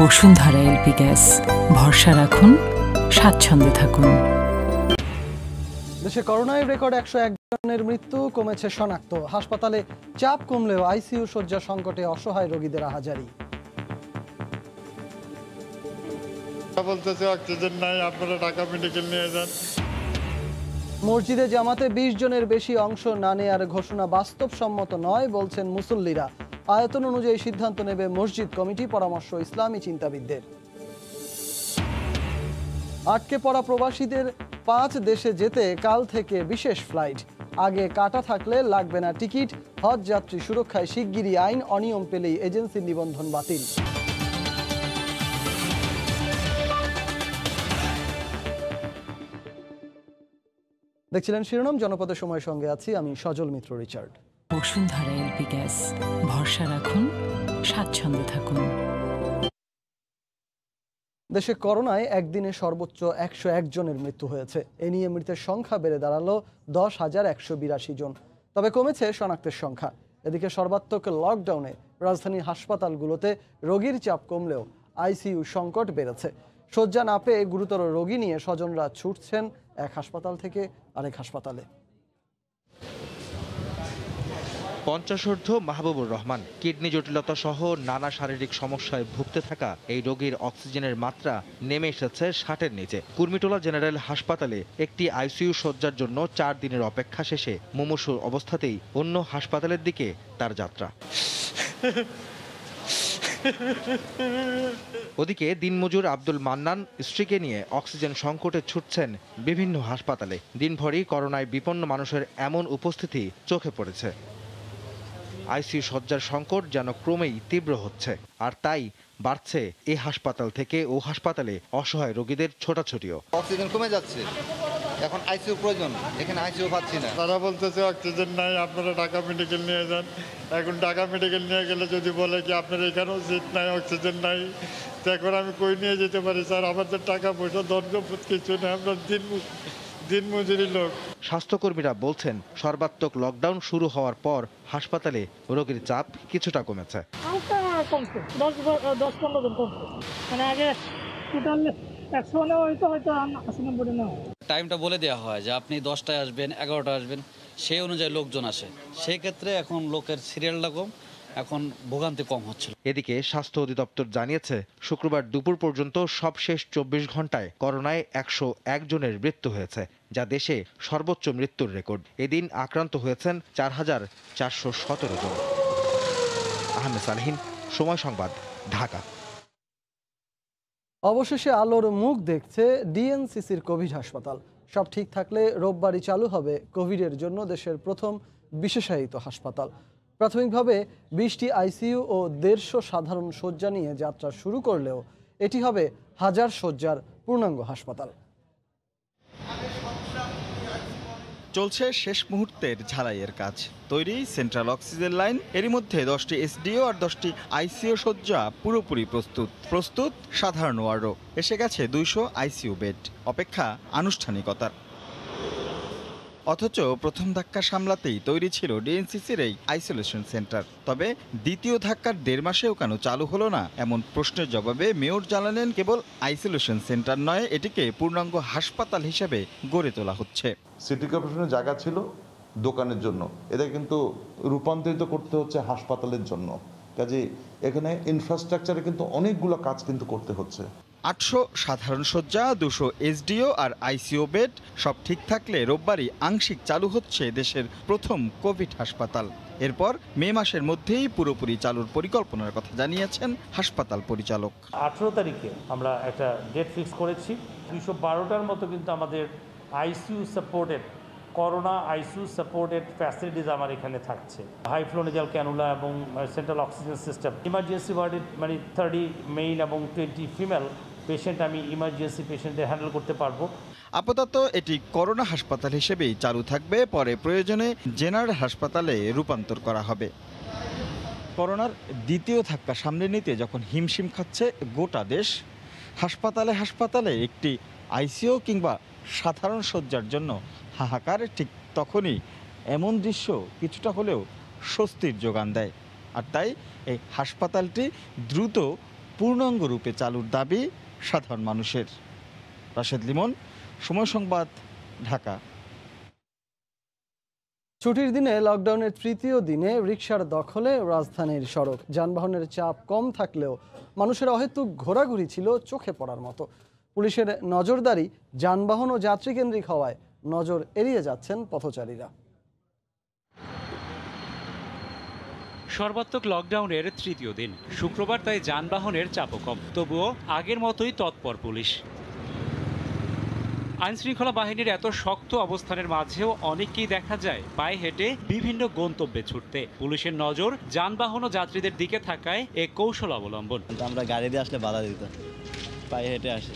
Bashundhara LP gas, ভরসা রাখুন, স্বাচ্ছন্দ্যে থাকুন। দেশে করোনায় রেকর্ড 101 জনের মৃত্যু, কমেছে শনাক্ত। হাসপাতালে চাপ কমলেও আইসিইউ শয্যা সংকটে অসহায় রোগীদের আহাজারি। বলতেছে অক্সিজেন নাই, আপনারা ঢাকা মেডিকেল নিয়ে যান। মসজিদে জামাতে 20 জনের বেশি অংশ না নেয়ার ঘোষণা বাস্তবসম্মত নয় বলছেন মুসল্লিরা। আয়তন অনুযায়ী সিদ্ধান্ত নেবে মসজিদ কমিটি, পরামর্শ ইসলামী চিন্তাবিদদের। আটকে পড়া প্রবাসীদের 5 দেশে যেতে কাল থেকে বিশেষ ফ্লাইট। আগে কাটা থাকলে লাগবে না টিকিট। হজ যাত্রী সুরক্ষায় শিগগিরই আইন, অনিয়ম পেলেই এজেন্সির নিবন্ধন বাতিল। দেখছিলেন শিরোনাম, জনপদের সময়ের সঙ্গে আছি আমি সজল মিত্র রিচার্ড। বসুন্ধরা এলপি গ্যাস, ভরসা রাখুন, স্বাচ্ছন্দ্যে থাকুন। দেশে করোনায় একদিনে সর্বোচ্চ 101 জনের মৃত্যু হয়েছে। এ নিয়ে মৃতের সংখ্যা বেড়ে দাঁড়ালো 10,182 জন। তবে কমেছে শনাক্তের সংখ্যা। এদিকে সর্বাত্মক লকডাউনে রাজধানীর হাসপাতালগুলোতে রোগীর চাপ কমলেও আইসিইউ সংকট বেড়েছে। শয্যা না পেয়ে গুরুতর রোগী নিয়ে স্বজনরা ছুটছেন এক হাসপাতাল থেকে আরেক হাসপাতালে। 50 মাহবুবুর রহমান কিডনি জটিলতা সহ নানা শারীরিক সমস্যায় ভুগতে থাকা এই রোগীর অক্সিজেনের মাত্রা নেমে এসেছে 60-এর নিচে। কুর্মিটোলা জেনারেল হাসপাতালে একটি আইসিইউ শয্যার জন্য 4 দিনের অপেক্ষা শেষে মুমূর্ষুর অবস্থাতেই অন্য হাসপাতালের দিকে তার যাত্রা। ওদিকে দিনমজুর আব্দুল মান্নান স্ত্রীকে নিয়ে অক্সিজেন সংকটে ছুটছেন বিভিন্ন হাসপাতালে। দিনভরই করোনায় বিপন্ন মানুষের এমন উপস্থিতি চোখে পড়েছে। আইসিইউ শয্যার সংকট যেন ক্রমেই তীব্র হচ্ছে, আর তাই বাড়ছে এ হাসপাতাল থেকে ও হাসপাতালে অসহায় রোগীদের ছোটাছুটিও। অক্সিজেন কমে যাচ্ছে, এখন আইসিইউ প্রয়োজন, এখানে আইসিইউ পাচ্ছি না। তারা বলতেছে অক্সিজেন নাই, আপনারা ঢাকা মেডিকেল নিয়ে যান। এখন ঢাকা মেডিকেল নিয়ে গেলে যদি বলে কি আপনার এখানেও সিট নাই, অক্সিজেন নাই, তো এখন আমি কই নিয়ে যেতে পারি স্যার? আমাদের টাকা পয়সা ধনসম্পদ কিছু নেই, আমরা দিনমজুরি লোক। স্বাস্থ্যকর্মীরা বলছেন সর্বাত্মক লকডাউন শুরু হওয়ার পর হাসপাতালে রোগীর চাপ কিছুটা কমেছে। কমছে 10-15 জন কমছে, মানে আগে টোটাল 100 নেওয়া হয়তো 80-90 নেওয়া। টাইমটা বলে দেওয়া হয় যে আপনি 10টায় আসবেন, 11টায় আসবেন, সেই অনুযায়ী লোকজন আসে। সেই ক্ষেত্রে এখন লোকের সিরিয়ালটা কম, এখন ভোগান্তি কম হচ্ছে। এদিকে স্বাস্থ্য অধিদপ্তর জানিয়েছে শুক্রবার দুপুর পর্যন্ত সবশেষ 24 ঘন্টায় করোনায় 101 জনের মৃত্যু হয়েছে, যা দেশে সর্বোচ্চ মৃত্যুর রেকর্ড। এদিন আক্রান্ত হয়েছেন 4,417 জন। আহমেদ সালেহীন, সময় সংবাদ, ঢাকা। অবশেষে আলোর মুখ দেখছে ডিএনসিসির কোভিড হাসপাতাল। সব ঠিক থাকলে রোববারই চালু হবে কোভিডের জন্য দেশের প্রথম বিশেষায়িত হাসপাতাল। প্রাথমিকভাবে 20টি আইসিইউ ও 150 সাধারণ শয্যা নিয়ে যাত্রা শুরু করলেও এটি হবে 1000 শয্যার পূর্ণাঙ্গ হাসপাতাল। চলছে শেষ মুহূর্তের ঝালাইয়ের কাজ। তৈরি সেন্ট্রাল অক্সিজেন লাইন, এরই মধ্যে 10টি এসডিও আর 10টি আইসিইউ শয্যা পুরোপুরি প্রস্তুত সাধারণ ওয়ার্ডও। এসে গেছে 200 আইসিইউ বেড, অপেক্ষা আনুষ্ঠানিকতার। অথচ প্রথম ধাক্কা সামলাতেই তৈরি ছিল ডিএনসিসির এই আইসোলেশন সেন্টার। তবে দ্বিতীয় ধাক্কার 1.5 মাসেও কেন চালু হলো না, এমন প্রশ্নের জবাবে মেয়র জানালেন কেবল আইসোলেশন সেন্টার নয়, এটিকে পূর্ণাঙ্গ হাসপাতাল হিসেবে গড়ে তোলা হচ্ছে। সিটি কর্পোরেশনের জায়গা ছিল দোকানের জন্য, এটা কিন্তু রূপান্তরিত করতে হচ্ছে হাসপাতালের জন্য। কাজে এখানে ইনফ্রাস্ট্রাকচারে কিন্তু অনেকগুলো কাজ কিন্তু করতে হচ্ছে। 800 সাধারণ শয্যা, 200 এসডিও আর আইসিইউ বেড, সব ঠিক থাকলে রোববারই আংশিক চালু হচ্ছে দেশের প্রথম কোভিড হাসপাতাল। এরপর মে মাসের মধ্যেই পুরোপুরি চালুর পরিকল্পনার কথা জানিয়েছেন হাসপাতাল পরিচালক। 18 তারিখে আমরা একটা ডেট ফিক্স করেছি। 212টার মতো কিন্তু আমাদের ICU supported, corona ICU supported facilities আমার এখানে থাকছে। হাই ফ্লো নেজাল ক্যানুলা এবং সেন্ট্রাল অক্সিজেন সিস্টেম। ইমার্জেন্সি ওয়ার্ডে মানে 30 মেল এবং 20 ফিমেল পেশেন্ট আমি ইমার্জেন্সি পেশেন্টদের হ্যান্ডেল করতে পারবো। আপাতত এটি করোনা হাসপাতাল হিসেবেই চালু থাকবে, পরে প্রয়োজনে জেনারেল হাসপাতালে রূপান্তর করা হবে। করোনার দ্বিতীয় ধাক্কা সামনে নিতে যখন হিমশিম খাচ্ছে গোটা দেশ, হাসপাতালে একটি আইসিইউ কিংবা সাধারণ শয্যার জন্য হাহাকার, ঠিক তখনই এমন দৃশ্য কিছুটা হলেও স্বস্তির যোগান দেয়। আর তাই এই হাসপাতালটি দ্রুত পূর্ণাঙ্গ রূপে চালুর দাবি সাধারণ মানুষের। রাশেদ লিমন, সময় সংবাদ, ঢাকা। ছুটির দিনে লকডাউনের তৃতীয় দিনে রিকশার দখলে রাজধানীর সড়ক। যানবাহনের চাপ কম থাকলেও মানুষের অহেতুক ঘোরাঘুরি ছিল চোখে পড়ার মতো। পুলিশের নজরদারি যানবাহন ও যাত্রীকেন্দ্রিক হওয়ায় নজর এড়িয়ে যাচ্ছেন পথচারীরা। সর্বাত্মক লকডাউনের তৃতীয় দিন শুক্রবার, তাই যানবাহনের চাপও কম। তবুও আগের মতোই তৎপর পুলিশ। আইনশৃঙ্খলা বাহিনীর এত শক্ত অবস্থানের মাঝেও অনেককেই দেখা যায় পায়ে হেঁটে বিভিন্ন গন্তব্যে ছুটতে। পুলিশের নজর যানবাহন ও যাত্রীদের দিকে থাকায় এ কৌশল অবলম্বন। আমরা গাড়ি দিয়ে আসলে বাধা দিত, পায়ে হেঁটে আসে।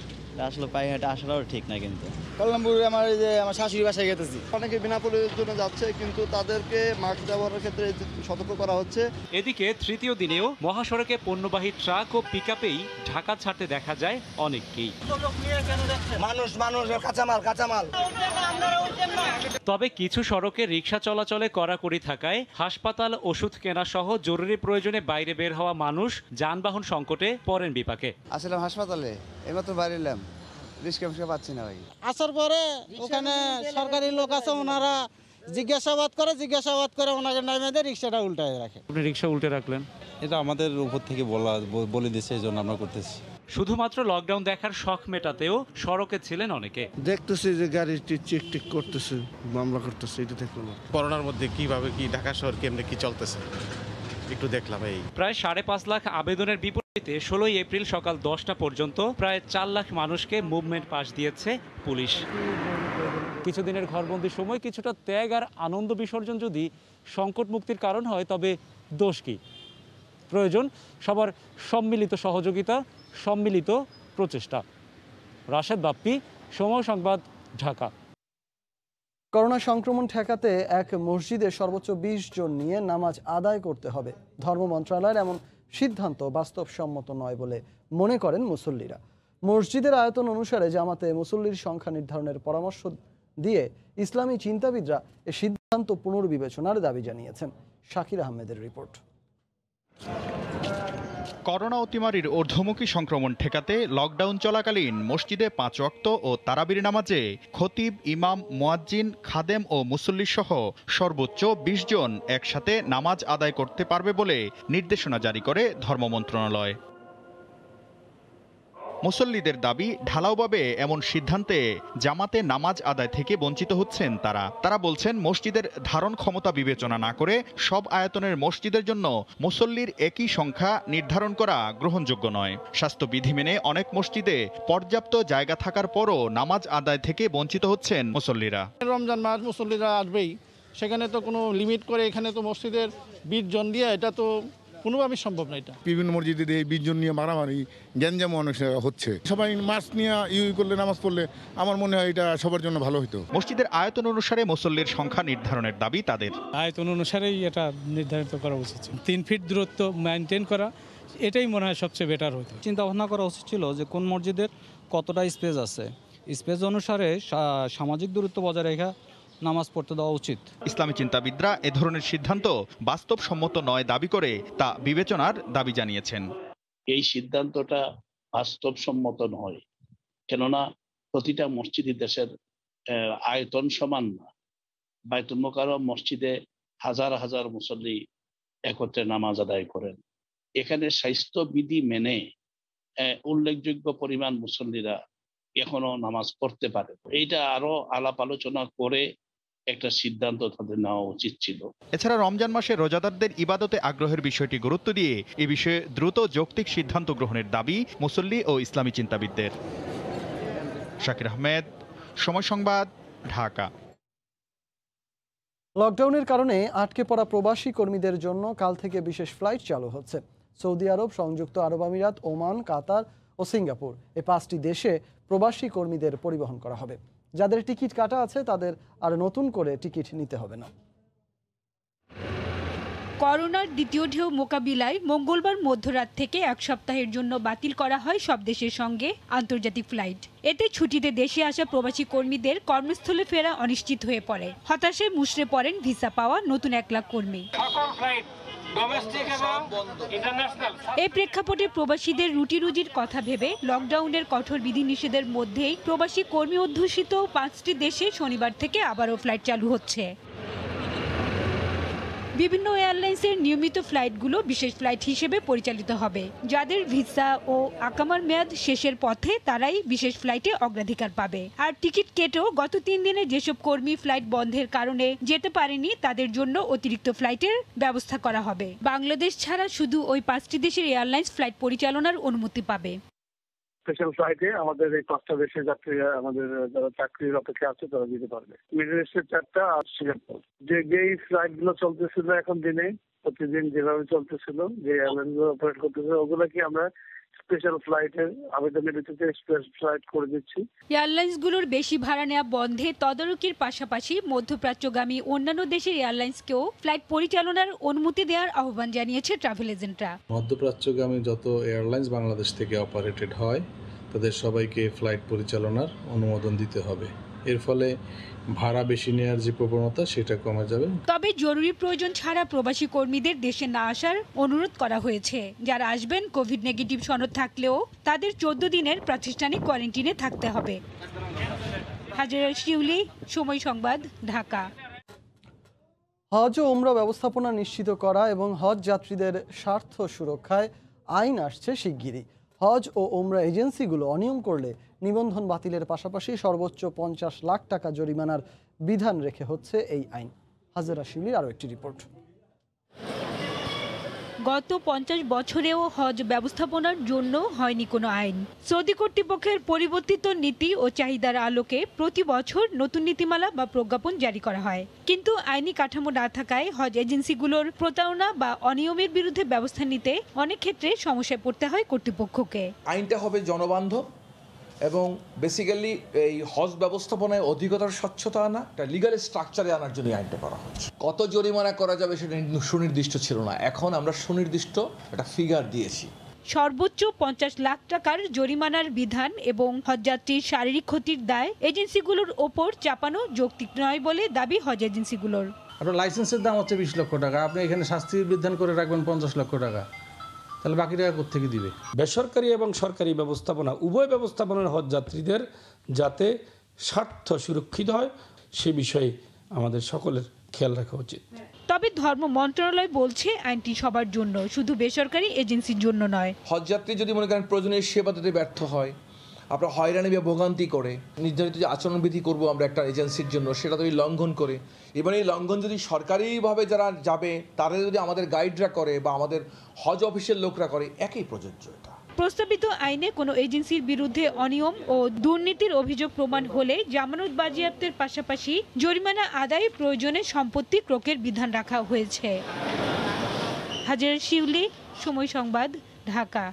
আসলে পায়ে হেঁটে আসাটাও ঠিক না। কিন্তু কল্যাণপুরে আমার শাশুড়ি বাসায় গেতেছি, অনেকে বিনা প্রয়োজনের জন্য যাচ্ছে, কিন্তু তাদেরকে মাস্ক ব্যবহারের ক্ষেত্রে সতর্ক করা হচ্ছে। এদিকে তৃতীয় দিনেও মহাসড়কে পণ্যবাহী ট্রাক ও পিকআপেই ঢাকা ছাড়তে দেখা যায় অনেককেই। মানুষ কাঁচামাল। তবে কিছু সড়কে রিকশা চলাচলে কড়াকড়ি থাকায় হাসপাতাল, ওষুধ কেনা সহ জরুরি প্রয়োজনে বাইরে বের হওয়া মানুষ যানবাহন সংকটে পড়েন বিপাকে। আসলাম হাসপাতালে, এইমাত্র বাইরে এলাম, রিস্কা পাচ্ছি না ভাই। আসার পরে ওখানে সরকারি লোক আছে, ওনারা জিজ্ঞাসাবাদ করে ওনাকে নামিয়ে দিয়ে রিক্সাটা উল্টায় রাখে। আপনি রিক্সা উল্টে রাখলেন? এটা আমাদের উপর থেকে বলে দিচ্ছে, এই জন্য আমরা করতেছি। শুধুমাত্র লকডাউন দেখার শখ মেটাতেও সড়কে ছিলেন অনেকে। দেখতেছি যে গাড়ি চেক করতেছে, মামলা করতেছে, এটা দেখলাম। করোনার মধ্যে কিভাবে কি ঢাকা শহর কেমনে কি চলতেছে একটু দেখলাম। এই প্রায় 5.5 লাখ আবেদনের বিপরীতে 16 এপ্রিল সকাল 10টা পর্যন্ত প্রায় 4 লাখ মানুষকে মুভমেন্ট পাস দিয়েছে পুলিশ। কিছুদিনের ঘরবন্দির সময় কিছুটা ত্যাগ আর আনন্দ বিসর্জন যদি সংকট মুক্তির কারণ হয়, তবে দোষ কি? প্রয়োজন সবার সম্মিলিত সহযোগিতা, সম্মিলিত প্রচেষ্টা। রাশেদ বাপ্পি, সময় সংবাদ, ঢাকা। করোনা সংক্রমণ ঠেকাতে এক মসজিদে সর্বোচ্চ 20 জন নিয়ে নামাজ আদায় করতে হবে। ধর্ম মন্ত্রণালয়ের এমন সিদ্ধান্ত বাস্তবসম্মত নয় বলে মনে করেন মুসল্লিরা। মসজিদের আয়তন অনুসারে জামাতে মুসল্লির সংখ্যা নির্ধারণের পরামর্শ দিয়ে ইসলামী চিন্তাবিদরা এ সিদ্ধান্ত পুনর্বিবেচনার দাবি জানিয়েছেন। শাকির আহমেদের রিপোর্ট। করোনা অতিমারির ঊর্ধ্বমুখী সংক্রমণ ঠেকাতে লকডাউন চলাকালীন মসজিদে 5 ওয়াক্ত ও তারাবির নামাজে খতিব, ইমাম, মুয়াজ্জিন, খাদেম ও মুসল্লি সহ সর্বোচ্চ 20 জন একসাথে নামাজ আদায় করতে পারবে বলে নির্দেশনা জারি করে ধর্ম মন্ত্রণালয়। মুসল্লিদের দাবি, ঢালাওভাবে এমন সিদ্ধান্তে জামাতে নামাজ আদায় থেকে বঞ্চিত হচ্ছেন তারা বলছেন, মসজিদের ধারণ ক্ষমতা বিবেচনা না করে সব আয়তনের মসজিদের জন্য মুসল্লির একই সংখ্যা নির্ধারণ করা গ্রহণযোগ্য নয়। স্বাস্থ্যবিধি মেনে অনেক মসজিদে পর্যাপ্ত জায়গা থাকার পরও নামাজ আদায় থেকে বঞ্চিত হচ্ছেন মুসল্লিরা। রমজান মাস মুসল্লিরা আসবেই, সেখানে তো কোনো লিমিট করে এখানে তো মসজিদের 20 জন দিয়ে এটা তো কোনোভাবেই সম্ভব না। এটা বিভিন্ন মসজিদে 20 জন নিয়ে মারামারি গ্যাঞ্জাম অনেক হচ্ছে। সবাই মাস্ক নিয়ে করলে, নামাজ পড়লে আমার মনে হয় এটা সবার জন্য ভালো হতো। মসজিদের আয়তন অনুসারে মুসল্লির সংখ্যা নির্ধারণের দাবি তাদের। আয়তন অনুসারেই এটা নির্ধারিত করা উচিত। 3 ফিট দূরত্ব মেনটেন করা, এটাই মনে হয় সবচেয়ে বেটার হতো। চিন্তা ভাবনা করা উচিত ছিল যে কোন মসজিদের কতটা স্পেস আছে, স্পেস অনুসারে সামাজিক দূরত্ব বজায় রেখে নামাজ পড়তে দেওয়া উচিত। ইসলামী চিন্তাবিদরা এ ধরনের সিদ্ধান্ত বাস্তবসম্মত নয় দাবি করে তা বিবেচনার দাবি জানিয়েছেন। এই সিদ্ধান্তটা বাস্তবসম্মত নয়, কেননা প্রতিটা মসজিদই দেশের আয়তন সমান না। বাইতুল মুকাররম মসজিদে হাজার হাজার মুসল্লি একত্রে নামাজ আদায় করেন। এখানে স্বাস্থ্যবিধি মেনে উল্লেখযোগ্য পরিমাণ মুসল্লিরা এখনো নামাজ পড়তে পারে। এইটা আরো আলাপ আলোচনা করে একটা সিদ্ধান্ত তাদের নেওয়া উচিত ছিল। এছাড়া রমজান মাসে রোজাদারদের ইবাদতে আগ্রহের বিষয়টি গুরুত্ব দিয়ে এ বিষয়ে দ্রুত যৌক্তিক সিদ্ধান্ত গ্রহণের দাবি মুসল্লি ও ইসলামী চিন্তাবিদদের। শাকির আহমেদ, সময় সংবাদ, ঢাকা। লকডাউনের কারণে আটকে পড়া প্রবাসী কর্মীদের জন্য কাল থেকে বিশেষ ফ্লাইট চালু হচ্ছে। সৌদি আরব, সংযুক্ত আরব আমিরাত, ওমান, কাতার ও সিঙ্গাপুর, এই 5টি দেশে প্রবাসী কর্মীদের পরিবহন করা হবে। যাদের টিকিট কাটা আছে তাদের আর নতুন করে টিকিট নিতে হবে না। করোনার দ্বিতীয় ঢেউ মোকাবিলায় মঙ্গলবার মধ্যরাত থেকে 1 সপ্তাহের জন্য বাতিল করা হয় সব দেশের সঙ্গে আন্তর্জাতিক ফ্লাইট। এতে ছুটিতে দেশে আসা প্রবাসী কর্মীদের কর্মস্থলে ফেরা অনিশ্চিত হয়ে পড়ে। হতাশায় মুষড়ে পড়েন ভিসা পাওয়া নতুন 1 লাখ কর্মী। এই প্রেক্ষাপটে প্রবাসীদের রুটি রুজির কথা ভেবে লকডাউনের কঠোর বিধিনিষেধের মধ্যেই প্রবাসী কর্মী অধ্যুষিত 5টি দেশে শনিবার থেকে আবারও ফ্লাইট চালু হচ্ছে। বিভিন্ন এয়ারলাইন্সের নিয়মিত ফ্লাইটগুলো বিশেষ ফ্লাইট হিসেবে পরিচালিত হবে। যাদের ভিসা ও আকামার মেয়াদ শেষের পথে তারাই বিশেষ ফ্লাইটে অগ্রাধিকার পাবে। আর টিকিট কেটেও গত 3 দিনে যেসব কর্মী ফ্লাইট বন্ধের কারণে যেতে পারেনি তাদের জন্য অতিরিক্ত ফ্লাইটের ব্যবস্থা করা হবে। বাংলাদেশ ছাড়া শুধু ওই 5টি দেশের এয়ারলাইন্স ফ্লাইট পরিচালনার অনুমতি পাবে। স্পেশাল ফ্লাইটে আমাদের এই 5টা দেশের যাত্রীরা আমাদের যারা চাকরির অপেক্ষা আছে তারা যেতে পারবে। মিডল ইস্টের 4টা আর সিঙ্গাপুর। যেই ফ্লাইট গুলো চলতেছিল এখন দিনে প্রতিদিন যেভাবে চলতেছিল, যে এয়ারলাইন গুলো অপারেট করতেছিল, ওগুলো কি আমরা স্পেশাল ফ্লাইটের আবেদনের ভিত্তিতে স্পেশাল ফ্লাইট করে দিচ্ছি। এয়ারলাইন্সগুলোর বেশি ভাড়া নেওয়া বন্ধে তদারকির পাশাপাশি মধ্যপ্রাচ্যগামী অন্যান্য দেশের এয়ারলাইন্সকেও ফ্লাইট পরিচালনার অনুমতি দেওয়ার আহ্বান জানিয়েছে ট্রাভেল এজেন্টরা। মধ্যপ্রাচ্যগামী যত এয়ারলাইন্স বাংলাদেশ থেকে অপারেটেড হয় তাদের সবাইকে ফ্লাইট পরিচালনার অনুমোদন দিতে হবে। এর ফলে ভাড়া বেশি নেওয়ার যে প্রবণতা সেটা কমে যাবে। তবে জরুরি প্রয়োজন ছাড়া প্রবাসী কর্মীদের দেশে না আসার অনুরোধ করা হয়েছে। যারা আসবেন কোভিড নেগেটিভ সনদ থাকলেও তাদের 14 দিনের প্রাতিষ্ঠানিক কোয়ারেন্টিনে থাকতে হবে। হাজেরা শিউলি, সময় সংবাদ, ঢাকা। হজ ও উমরা ব্যবস্থাপনা নিশ্চিত করা এবং হজ যাত্রীদের স্বার্থ সুরক্ষায় আইন আসছে শিগগিরই। হজ ও উমরা এজেন্সিগুলো অনিয়ম করলে নিবন্ধন বাতিলের পাশাপাশি সর্বোচ্চ 50 লাখ টাকা জরিমানার বিধান রেখে হচ্ছে এই আইন। হাজেরা শিউলির আরও একটি রিপোর্ট। গত 50 বছরেও হজ ব্যবস্থাপনার জন্য হয়নি কোনো আইন। সৌদি কর্তৃপক্ষের পরিবর্তিত নীতি ও চাহিদার আলোকে প্রতি বছর নতুন নীতিমালা বা প্রজ্ঞাপন জারি করা হয়, কিন্তু আইনি কাঠামো না থাকায় হজ এজেন্সিগুলোর প্রতারণা বা অনিয়মের বিরুদ্ধে ব্যবস্থা নিতে অনেক ক্ষেত্রে সমস্যায় পড়তে হয় কর্তৃপক্ষকে। আইনটা হবে জনবান্ধব এবং বেসিক্যালি এই হজ ব্যবস্থাপনায় অধিকতর স্বচ্ছতা আনা, একটা লিগাল স্ট্রাকচারে আনার জন্য আইনটা করা হচ্ছে। কত জরিমানা করা যাবে সেটা সুনির্দিষ্ট ছিল না, এখন আমরা সুনির্দিষ্ট একটা ফিগার দিয়েছি। সর্বোচ্চ 50 লাখ টাকার জরিমানার বিধান এবং হজযাত্রীর শারীরিক ক্ষতির দায় এজেন্সিগুলোর ওপর চাপানো যৌক্তিক নয় বলে দাবি হজ এজেন্সিগুলোর। আপনার লাইসেন্সের দাম হচ্ছে 20 লক্ষ টাকা, আপনি এখানে শাস্তির বিধান করে রাখবেন 50 লক্ষ টাকা, তাহলে বাকি টাকা কোত্থেকে দিবে? বেসরকারি এবং সরকারি ব্যবস্থাপনা উভয় ব্যবস্থাপনার হজ যাত্রীদের যাতে স্বার্থ সুরক্ষিত হয় সে বিষয়ে আমাদের সকলের খেয়াল রাখা উচিত। তবে ধর্ম মন্ত্রণালয় বলছে আইনটি সবার জন্য, শুধু বেসরকারি এজেন্সির জন্য নয়। হজযাত্রী যদি মনে করেন প্রয়োজনীয় সেবা দিতে ব্যর্থ হয়, আমরা হয়রানি বা ভোগান্তি করে নির্ধারিত যে আচরণবিধি করব আমরা একটা এজেন্সির জন্য, সেটা যদি লঙ্ঘন করে, এবার এই লঙ্ঘন যদি সরকারিভাবে যারা যাবে তারা যদি আমাদের গাইডরা করে বা আমাদের হজ অফিসের লোকরা করে, একই প্রযোজ্য এটা। প্রস্তাবিত আইনে কোনো এজেন্সির বিরুদ্ধে অনিয়ম ও দুর্নীতির অভিযোগ প্রমাণ হলে জামানত বাজেয়াপ্তের পাশাপাশি জরিমানা আদায় প্রয়োজনে সম্পত্তি ক্রয়ের বিধান রাখা হয়েছে। হাজেরা শিউলি, সময় সংবাদ, ঢাকা।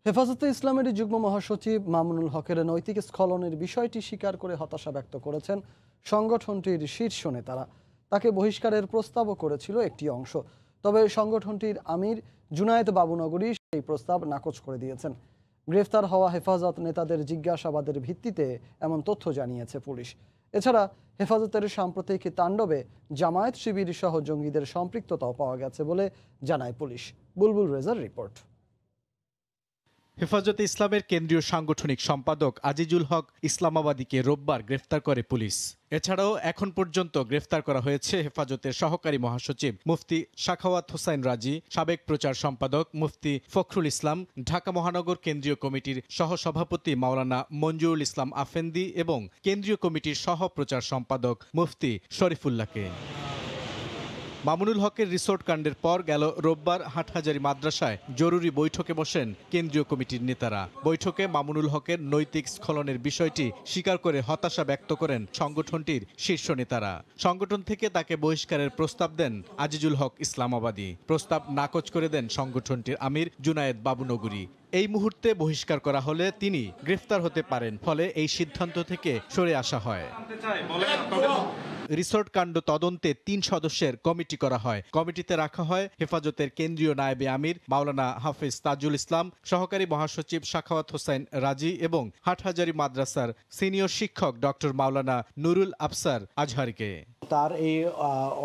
হেফাজতে ইসলামের যুগ্ম মহাসচিব মামুনুল হকের নৈতিক স্খলনের বিষয়টি স্বীকার করে হতাশা ব্যক্ত করেছেন সংগঠনটির শীর্ষ নেতারা। তাকে বহিষ্কারের প্রস্তাবও করেছিল একটি অংশ, তবে সংগঠনটির আমির জুনায়েদ বাবুনগরী সেই প্রস্তাব নাকচ করে দিয়েছেন। গ্রেফতার হওয়া হেফাজত নেতাদের জিজ্ঞাসাবাদের ভিত্তিতে এমন তথ্য জানিয়েছে পুলিশ। এছাড়া হেফাজতের সাম্প্রতিক তাণ্ডবে জামায়াত শিবির সহ জঙ্গিদের সম্পৃক্ততাও পাওয়া গেছে বলে জানায় পুলিশ। বুলবুল রেজার রিপোর্ট। হেফাজতে ইসলামের কেন্দ্রীয় সাংগঠনিক সম্পাদক আজিজুল হক ইসলামাবাদীকে রোববার গ্রেফতার করে পুলিশ। এছাড়াও এখন পর্যন্ত গ্রেফতার করা হয়েছে হেফাজতের সহকারী মহাসচিব মুফতি সাখাওয়াত হোসাইন রাজি, সাবেক প্রচার সম্পাদক মুফতি ফখরুল ইসলাম, ঢাকা মহানগর কেন্দ্রীয় কমিটির সহসভাপতি মাওলানা মঞ্জুরুল ইসলাম আফেন্দি এবং কেন্দ্রীয় কমিটির সহ প্রচার সম্পাদক মুফতি শরীফুল্লাহকে। মামুনুল হকের রিসোর্ট কাণ্ডের পর গেল রোববার হাটহাজারী মাদ্রাসায় জরুরি বৈঠকে বসেন কেন্দ্রীয় কমিটির নেতারা। বৈঠকে মামুনুল হকের নৈতিক স্খলনের বিষয়টি স্বীকার করে হতাশা ব্যক্ত করেন সংগঠনটির শীর্ষ নেতারা। সংগঠন থেকে তাকে বহিষ্কারের প্রস্তাব দেন আজিজুল হক ইসলামাবাদী। প্রস্তাব নাকচ করে দেন সংগঠনটির আমির জুনায়েদ বাবুনগরী। এই মুহূর্তে বহিষ্কার করা হলে তিনি গ্রেফতার হতে পারেন, ফলে এই সিদ্ধান্ত থেকে সরে আসা হয়। রিসোর্ট কাণ্ড তদন্তে 3 সদস্যের কমিটি করা হয়। কমিটিতে রাখা হয় হেফাজতের কেন্দ্রীয় নায়েবে আমির মাওলানা হাফেজ তাজুল ইসলাম, সহকারী মহাসচিব সাখাওয়াত হোসাইন রাজি এবং হাটহাজারী মাদ্রাসার সিনিয়র শিক্ষক ডক্টর মাওলানা নুরুল আফসার আজহারকে। তার এই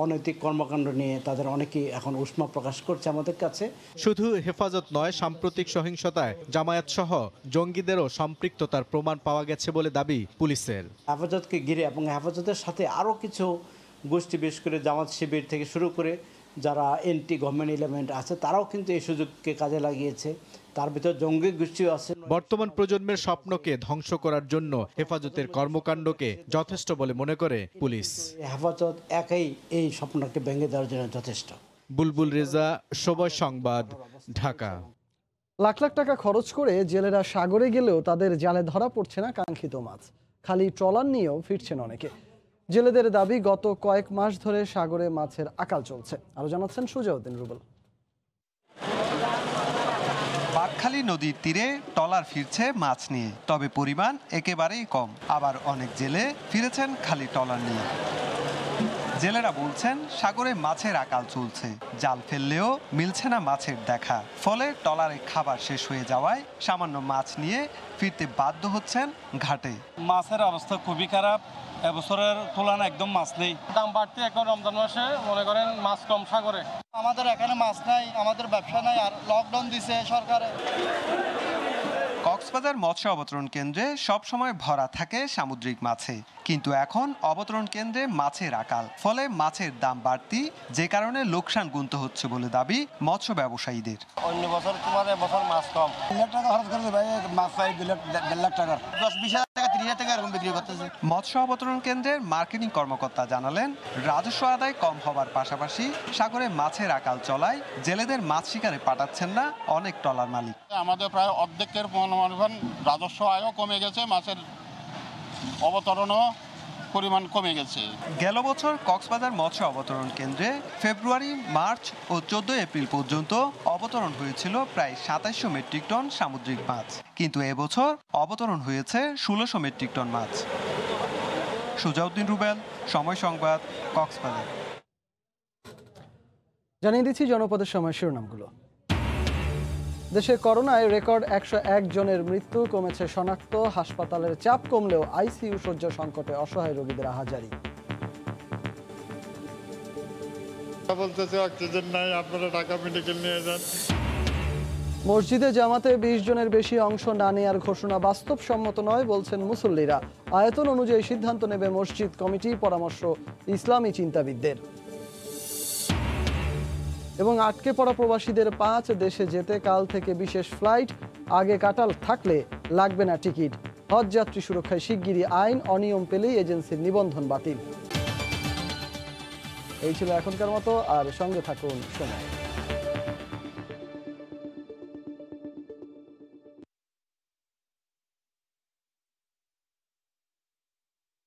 অনৈতিক কর্মকাণ্ড নিয়ে তাদের অনেকেই এখন উষ্মা প্রকাশ করছে আমাদের কাছে। শুধু হেফাজত নয়, সাম্প্রতিক সহিংসতায় জামায়াত সহ জঙ্গিদেরও সম্পৃক্ততার প্রমাণ পাওয়া গেছে বলে দাবি পুলিশের। হেফাজতকে ঘিরে এবং হেফাজতের সাথে আরও কিছু গোষ্ঠী, বিশেষ করে জামাত শিবির থেকে শুরু করে যারা এন্টি গভর্নমেন্ট এলিমেন্ট আছে তারাও কিন্তু এই সুযোগকে কাজে লাগিয়েছে। তার ভিতর জঙ্গি গোষ্ঠীও আছে। বর্তমান প্রজন্মের স্বপ্নকে ধ্বংস করার জন্য হেফাজতের কর্মকাণ্ডকে যথেষ্ট বলে মনে করে পুলিশ। হেফাজত একাই এই স্বপ্নকে ভেঙে দেওয়ার জন্য যথেষ্ট। বুলবুল রেজা, সময় সংবাদ, ঢাকা। লাখ লাখ টাকা খরচ করে জেলেরা সাগরে গেলেও তাদের জালে ধরা পড়ছে না কাঙ্ক্ষিত মাছ। খালি ট্রলার নিয়েও ফিরছেন অনেকে। জেলেদের দাবি, গত কয়েক মাস ধরে সাগরে মাছের আকাল চলছে। আরো জানাচ্ছেন সুজাউদ্দিন রুবেল। বাঁকখালী নদীর তীরে ট্রলার ফিরছে মাছ নিয়ে, তবে পরিমাণ একেবারেই কম। আবার অনেক জেলে ফিরেছেন খালি ট্রলার নিয়ে। জেলেরা বলছেন সাগরে মাছের আকাল চলছে, জাল ফেললেও মিলছে না মাছের দেখা। ফলে ট্রলারে খাবার শেষ হয়ে যাওয়ায় সামান্য মাছ নিয়ে ফিরতে বাধ্য হচ্ছেন ঘাটে। মাছের অবস্থা খুবই খারাপ, এবছরের তুলনায় একদম মাছ নেই। দাম বাড়তে এখন রমজান মাসে মনে করেন মাছ কম সাগরে। আমাদের এখানে মাছ নাই, আমাদের ব্যবসা নাই, আর লকডাউন দিছে সরকারে। কক্সবাজার মৎস্য অবতরণ কেন্দ্রে সবসময় ভরা থাকে সামুদ্রিক মাছে, কিন্তু এখন অবতরণ কেন্দ্রে মাছের আকাল। ফলে মাছের দাম বাড়তি, যে কারণে লোকসান গুনতে হচ্ছে বলে দাবি মৎস্য ব্যবসায়ীদের। অন্য বছর তোমার এবছর মাছ কম। 1 লাখ টাকা খরচ করে ভাই মাছ পাই 2 লাখ টাকা, 10-20 হাজার টাকা 30 হাজার টাকা এরকম বিক্রি করতেছে। মৎস্য অবতরণ কেন্দ্রের মার্কেটিং কর্মকর্তা জানালেন, রাজস্ব আদায় কম হওয়ার পাশাপাশি সাগরে মাছের আকাল চলায় জেলেদের মাছ শিকারে পাঠাচ্ছেন না অনেক ট্রলার মালিক। আমাদের প্রায় অর্ধেকের রাজস্ব আয়ও কমে গেছে, মাছের অবতরণও পরিমাণ কমে গেছে। গেল বছর কক্সবাজার মৎস্য অবতরণ কেন্দ্রে ফেব্রুয়ারি, মার্চ ও 14 এপ্রিল পর্যন্ত অবতরণ হয়েছিল প্রায় 2700 মেট্রিক টন সামুদ্রিক মাছ, কিন্তু এবছর অবতরণ হয়েছে 1600 মেট্রিক টন মাছ। সুজাউদ্দিন রুবেল, সময় সংবাদ, কক্সবাজার। জানিয়ে দিচ্ছি জনপদের সময় শিরোনামগুলো। দেশে করোনায় রেকর্ড 101 জনের মৃত্যু, কমেছে শনাক্ত। হাসপাতালের চাপ কমলেও আইসিইউ শয্যা সংকটে অসহায় রোগীদের আহাজারি। মসজিদে জামাতে 20 জনের বেশি অংশ না নেওয়ার ঘোষণা বাস্তবসম্মত নয় বলছেন মুসল্লিরা। আয়তন অনুযায়ী সিদ্ধান্ত নেবে মসজিদ কমিটি, পরামর্শ ইসলামী চিন্তাবিদদের। এবং আটকে পড়া প্রবাসীদের 5 দেশে যেতে কাল থেকে বিশেষ ফ্লাইট, আগে কাটাল থাকলে লাগবে না টিকিট। হজ যাত্রী সুরক্ষায় শিগগিরই আইন, অনিয়ম পেলেই এজেন্সির নিবন্ধন বাতিল। এই ছিল এখনকার মতো, আর সঙ্গে থাকুন সময়।